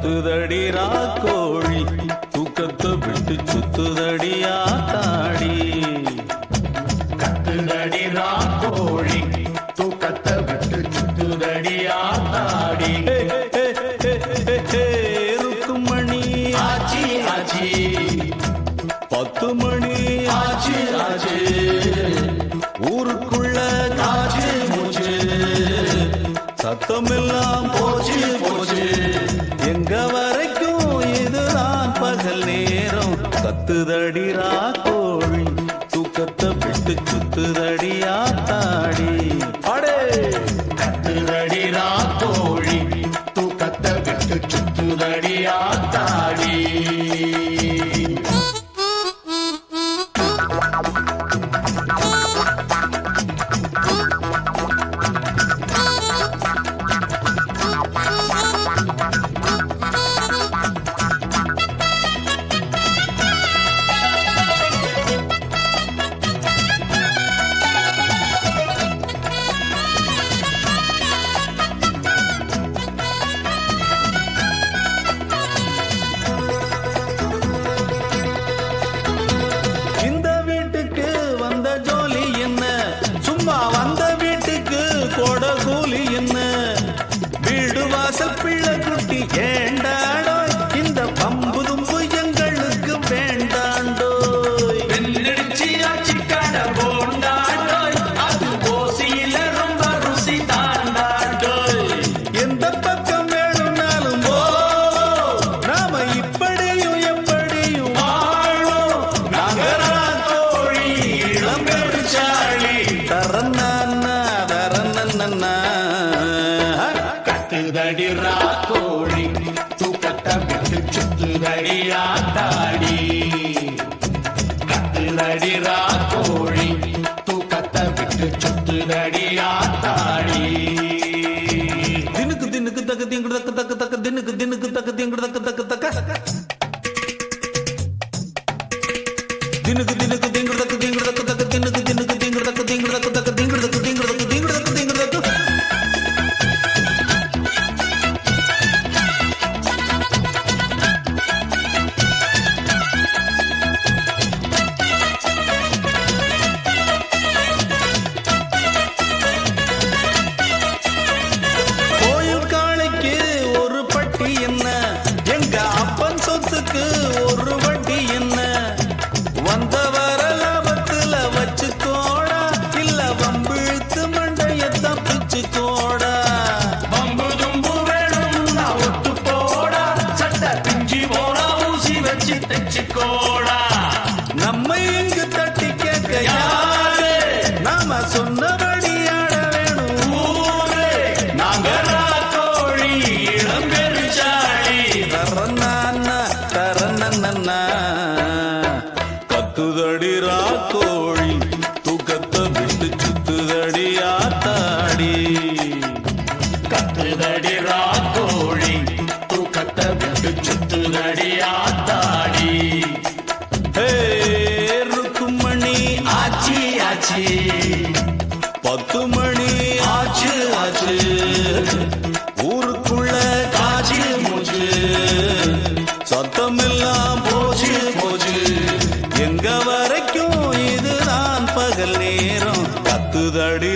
கத்துதடி ராக்கோழி தூக்கத்தை விட்டு சுத்துதடி ஆத்தாடி. கத்துதடி ராக்கோழி தூக்கத்தை விட்டு சுத்துதடி ஆத்தாடி. ருக்குமணி ஆச்சி ஆச்சி 10 மணி ஆச்சி ஆச்சி. ஊருக்குள்ள காச்சு மூச்சு சத்தமெல்லாம் போச்சு போச்சு. எங்க வரைக்கும் இதுதான் பகல் நேரம். கத்துதடி ராக்கோழி தூக்கத்தை விட்டு சுத்துதடி ஆத்தாடி. அடே கத்துதடி ராக்கோழி தூக்கத்தை விட்டு சுத்துதடி ஆத்தாடி. இந்த வீட்டுக்கு வந்த ஜோலி என்ன, சும்மா வந்த வீட்டுக்கு கோட கூலி என்ன. வீடு வாசல் பிள்ளை குட்டி ஏண்டாடோ, இந்த பம்பு தும்பு எங்களுக்கு வேண்டாண்டோய். வெள்ளடிச்சி ஆச்சி கடை போண்டாண்டோய், அது ஓசியில ரொம்ப ருசி தாண்டாண்டோய். எந்த பக்கம் வேணும்னாலும் போ, நாம இப்படியும் எப்படியும் வாழும் நகராக்கோழி இளம்பெருச்சாளி. தரன்னா தரன்னா. கத்துதடி ராக்கோழி தூக்கத்தை விட்டு சுத்துதடி ஆத்தாடி. கத்துதடி ராக்கோழி தூக்கத்தை விட்டு சுத்துதடி ஆத்தாடி. தினுக்கு தினுக்கு தக்கு திங்கு தக்கு தக்கு தக்கு தினுக்கு தினுக்கு தக்கு திங்கு தக்கு தக்கு தக்க. தினுக்கு தினுக்கு திங்கு தக்கு திங்கு தக்கு தக்கு தினுக்கு தினுக்கு திங்கு தக்கு திங்கு தக்கு தக்கு திங்கு தக்கு திங்கு தக்கு திங்கு தக்கு திங்கு தக்கு. கோயில் காளைக்கு ஒரு பட்டி என்ன, எங்க அப்பன் சொத்துக்கு ஒரு வட்டி என்ன. வந்த வர லாபத்துல வச்சுக்கோடா, இல்ல வம்பிழுத்து மண்டையத்தான் பிச்சுக்கோடா. பம்பு தும்பு வேணும்னா ஒட்டு போடா, சட்டை பிஞ்சி போடா, ஊசி வச்சு தைச்சுக்கோடா. நம்மை இங்கு தட்டி கேட்க யாரு, நாம சொன்னபடி ஆட வேணும். ஊரே நகராக்கோழி இளம்பெருச்சாளி. தரன்னா தரன்னா. கத்துதடி ராக்கோழி தூக்கத்தை விட்டு சுத்துதடி ஆத்தாடி. கத்துதடி ராக்கோழி தூக்கத்தை விட்டு சுத்துதடி ஆத்தாடி. ஹே ருக்குமணி ஆச்சி ஆச்சி 10 மணி ஆச்சு ஆச்சு. ஊருக்குள்ள காச்சு மூச்சு சத்தமெல்லாம் போச்சு போச்சு. எங்க வரைக்கும் இதுதான் பகல் நேரம். கத்துதடி